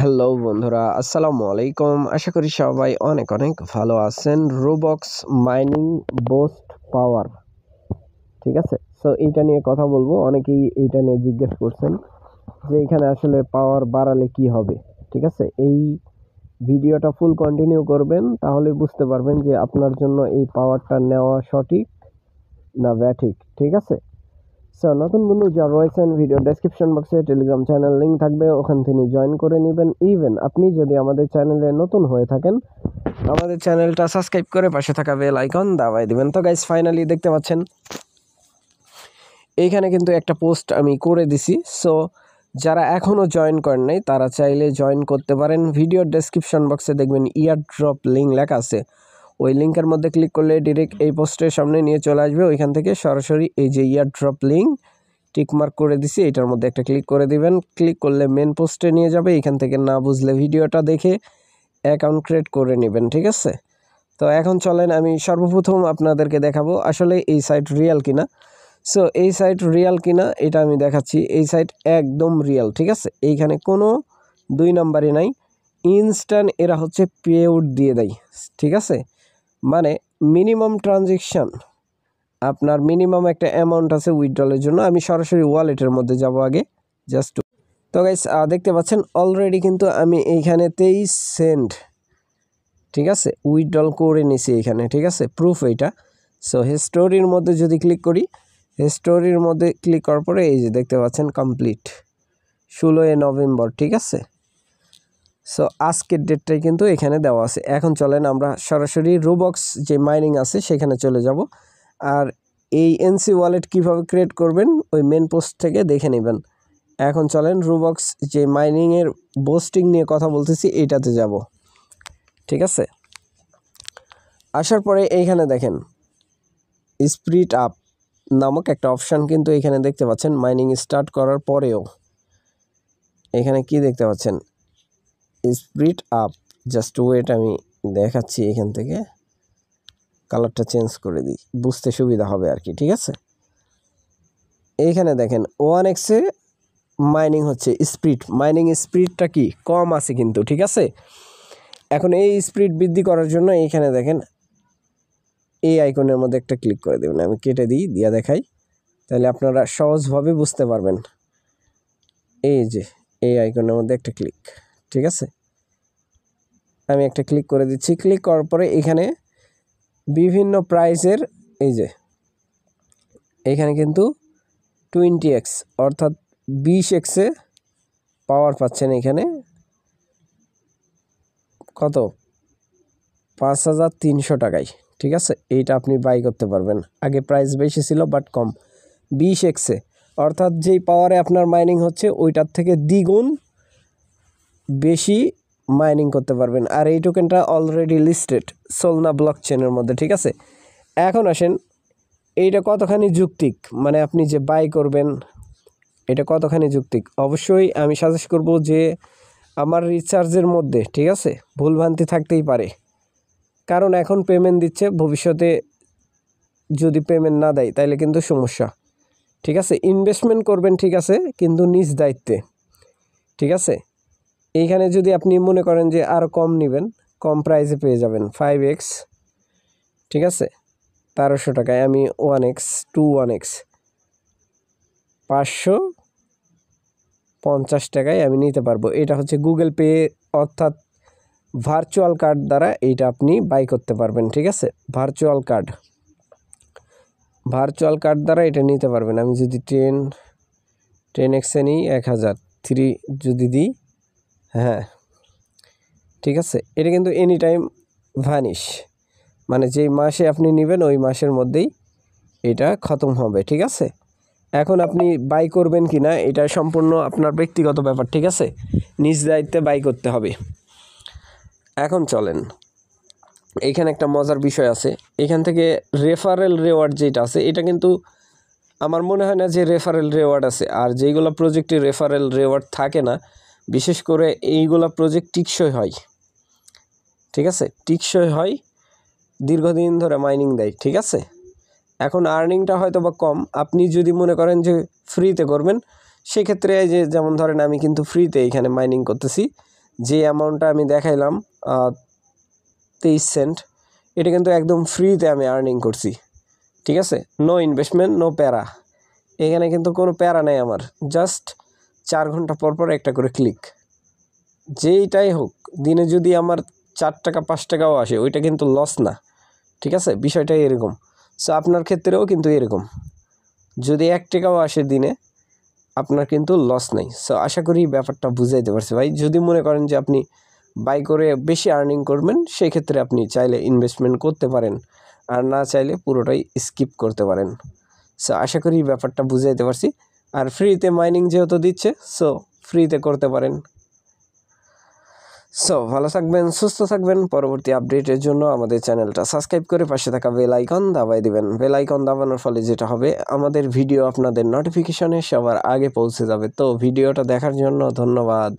Hello বন্ধুরা, আসসালামু আলাইকুম। আশা করি সবাই অনেক অনেক ভালো আছেন। রোবক্স মাইনিং বুস্ট পাওয়ার, ঠিক আছে। সো এইটা নিয়ে কথা বলবো। অনেকেই এইটা নিয়ে জিজ্ঞেস করছেন যে এখানে আসলে পাওয়ার বাড়ালে কি হবে, ঠিক আছে। এই ভিডিওটা ফুল কন্টিনিউ করবেন, তাহলে বুঝতে পারবেন যে আপনার জন্য এই পাওয়ারটা নেওয়া সঠিক না ব্যাঠিক, ঠিক আছে। সো নতুন বন্ধু যা রয়েছেন, ভিডিও ডেসক্রিপশন বক্সে টেলিগ্রাম চ্যানেল লিঙ্ক থাকবে, ওখান থেকে জয়েন করে নেবেন। ইভেন আপনি যদি আমাদের চ্যানেলে নতুন হয়ে থাকেন, আমাদের চ্যানেলটা সাবস্ক্রাইব করে পাশে থাকা বেল আইকন দাবাই দিবেন। তো গাইস, ফাইনালি দেখতে পাচ্ছেন এইখানে কিন্তু একটা পোস্ট আমি করে দিছি। সো যারা এখনও জয়েন করেন নাই তারা চাইলে জয়েন করতে পারেন। ভিডিও ডেসক্রিপশন বক্সে দেখবেন ইয়ার ড্রপ লিঙ্ক লেখা আছে। ওই লিঙ্কের মধ্যে ক্লিক করলে ডিরেক্ট এই পোস্টের সামনে নিয়ে চলে আসবে। ওইখান থেকে সরাসরি এই যে ইয়ার ড্রপ লিঙ্ক টিকমার্ক করে দিছি, এটার মধ্যে একটা ক্লিক করে দিবেন। ক্লিক করলে মেন পোস্টে নিয়ে যাবে। এখান থেকে না বুঝলে ভিডিওটা দেখে অ্যাকাউন্ট ক্রিয়েট করে নেবেন, ঠিক আছে। তো এখন চলেন আমি সর্বপ্রথম আপনাদেরকে দেখাবো আসলে এই সাইট রিয়েল কিনা। সো এই সাইট রিয়েল কিনা এটা আমি দেখাচ্ছি। এই সাইট একদম রিয়েল, ঠিক আছে। এইখানে কোনো দুই নাম্বারই নাই। ইনস্ট্যান্ট এরা হচ্ছে পে আউট দিয়ে দেয়, ঠিক আছে। মানে মিনিমাম ট্রানজেকশান, আপনার মিনিমাম একটা অ্যামাউন্ট আছে উইথড্রলের জন্য। আমি সরাসরি ওয়ালেটের মধ্যে যাব আগে জাস্ট। তো গাইস দেখতে পাচ্ছেন অলরেডি কিন্তু আমি এইখানে 23 সেন্ট, ঠিক আছে, উইথড্রল করে নিছি এইখানে, ঠিক আছে, প্রুফ এইটা। সো হিস্টোরির মধ্যে যদি ক্লিক করি, হিস্টোরির মধ্যে ক্লিক করার পরে এই যে দেখতে পাচ্ছেন কমপ্লিট 16 নভেম্বর, ঠিক আছে। সো আজকের ডেটটাই কিন্তু এখানে দেওয়া আছে। এখন চলেন আমরা সরাসরি রোবক্স যে মাইনিং আছে সেখানে চলে যাব। আর এই এনসি ওয়ালেট কিভাবে ক্রিয়েট করবেন ওই মেন পোস্ট থেকে দেখে নেবেন। এখন চলেন রোবক্স যে মাইনিংয়ের বোস্টিং নিয়ে কথা বলতেছি এইটাতে যাব, ঠিক আছে। আসার পরে এইখানে দেখেন স্পিড আপ নামক একটা অপশান কিন্তু এখানে দেখতে পাচ্ছেন। মাইনিং স্টার্ট করার পরেও এখানে কি দেখতে পাচ্ছেন, স্পিড আপ। জাস্ট ওয়েট, আমি দেখাচ্ছি এখান থেকে। কালারটা চেঞ্জ করে দিই, বুঝতে সুবিধা হবে আর কি, ঠিক আছে। এইখানে দেখেন 1x-এ মাইনিং হচ্ছে স্পিড। মাইনিং স্পিডটা কি কম আছে কিন্তু, ঠিক আছে। এখন এই স্পিড বৃদ্ধি করার জন্য এইখানে দেখেন এই আইকনের মধ্যে একটা ক্লিক করে দেবেন। আমি কেটে দিই, দিয়া দেখাই, তাহলে আপনারা সহজভাবে বুঝতে পারবেন। এই যে এই আইকনের মধ্যে একটা ক্লিক, ঠিক আছে। আমি একটা ক্লিক করে দিচ্ছি। ক্লিক করার পরে এখানে বিভিন্ন প্রাইসের এই যে এখানে কিন্তু 20x অর্থাৎ 20x-এ পাওয়ার পাচ্ছেন। এখানে কত, 5300 টাকায়, ঠিক আছে। এইটা আপনি বাই করতে পারবেন। আগে প্রাইস বেশি ছিল বাট কম, 20x-এ অর্থাৎ যেই পাওয়ারে আপনার মাইনিং হচ্ছে ওইটার থেকে দ্বিগুণ বেশি মাইনিং করতে পারবেন। আর এই টোকেনটা অলরেডি লিস্টেড সোলনা ব্লক চেনের মধ্যে, ঠিক আছে। এখন আসেন এইটা কতখানি যৌক্তিক, মানে আপনি যে বাই করবেন এটা কতখানি যৌক্তিক। অবশ্যই আমি সাজেস্ট করব যে আমার রিচার্জের মধ্যে, ঠিক আছে, ভুলভ্রান্তি থাকতেই পারে। কারণ এখন পেমেন্ট দিচ্ছে, ভবিষ্যতে যদি পেমেন্ট না দেয় তাহলে কিন্তু সমস্যা, ঠিক আছে। ইনভেস্টমেন্ট করবেন, ঠিক আছে, কিন্তু নিজ দায়িত্বে, ঠিক আছে। এইখানে যদি আপনি মনে করেন যে আরও কম নেবেন, কম প্রাইসে পেয়ে যাবেন 5x, ঠিক আছে, 1300 টাকায়। আমি 1x 550 টাকায় আমি নিতে পারবো। এটা হচ্ছে গুগল পে অর্থাৎ ভার্চুয়াল কার্ড দ্বারা এইটা আপনি বাই করতে পারবেন, ঠিক আছে। ভার্চুয়াল কার্ড দ্বারা এটা নিতে পারবেন। আমি যদি 10x-এ নিই 1000 3 যদি দিই, হ্যাঁ, ঠিক আছে। এটা কিন্তু এনি টাইম ভ্যানিশ, মানে যেই মাসে আপনি নেবেন ওই মাসের মধ্যেই এটা খতম হবে, ঠিক আছে। এখন আপনি বাই করবেন কি না এটা সম্পূর্ণ আপনার ব্যক্তিগত ব্যাপার, ঠিক আছে। নিজ দায়িত্বে বাই করতে হবে। এখন চলেন, এইখানে একটা মজার বিষয় আছে। এখান থেকে রেফারেল রেওয়ার্ড যেটা আছে এটা কিন্তু আমার মনে হয় না যে রেফারেল রেওয়ার্ড আছে। আর যেইগুলো প্রজেক্টে রেফারেল রেওয়ার্ড থাকে না, বিশেষ করে এইগুলো প্রজেক্ট টিকসই হয়, ঠিক আছে, টিকসই হয়, দীর্ঘদিন ধরে মাইনিং দেয়, ঠিক আছে। এখন আর্নিংটা হয়তো বা কম। আপনি যদি মনে করেন যে ফ্রিতে করবেন, সেক্ষেত্রে এই যে যেমন ধরেন আমি কিন্তু ফ্রিতে এখানে মাইনিং করতেছি, যে অ্যামাউন্টটা আমি দেখাইলাম 23 সেন্ট, এটা কিন্তু একদম ফ্রিতে আমি আর্নিং করছি। ঠিক আছে, নো ইনভেস্টমেন্ট, নো প্যারা। এখানে কিন্তু কোনো প্যারা নেই আমার, জাস্ট 4 ঘন্টা পর পর একটা করে ক্লিক। যেইটাই হোক, দিনে যদি আমার 4 টাকা 5 টাকাও আসে, ওইটা কিন্তু লস না। ঠিক আছে, বিষয়টা এরকম। সো আপনার ক্ষেত্রেও কিন্তু এরকম, যদি 1 টাকাও আসে দিনে, আপনার কিন্তু লস নেই। সো আশা করি ব্যাপারটা বুঝাইতে পারছি ভাই। যদি মনে করেন যে আপনি বাই করে বেশি আর্নিং করবেন, সেই ক্ষেত্রে আপনি চাইলে ইনভেস্টমেন্ট করতে পারেন, আর না চাইলে পুরোটাই স্কিপ করতে পারেন। সো আশা করি ব্যাপারটা বুঝাইতে পারছি। আর ফ্রিতে মাইনিং যেহেতু দিচ্ছে, সো ফ্রিতে করতে পারেন। সো ভালো থাকবেন, সুস্থ থাকবেন। পরবর্তী আপডেটের জন্য আমাদের চ্যানেলটা সাবস্ক্রাইব করে পাশে থাকা বেল আইকন দাবাই দিবেন। বেল আইকন দাবানোর ফলে যেটা হবে, আমাদের ভিডিও আপনাদের নোটিফিকেশনে সবার আগে পৌঁছে যাবে। তো ভিডিওটা দেখার জন্য ধন্যবাদ।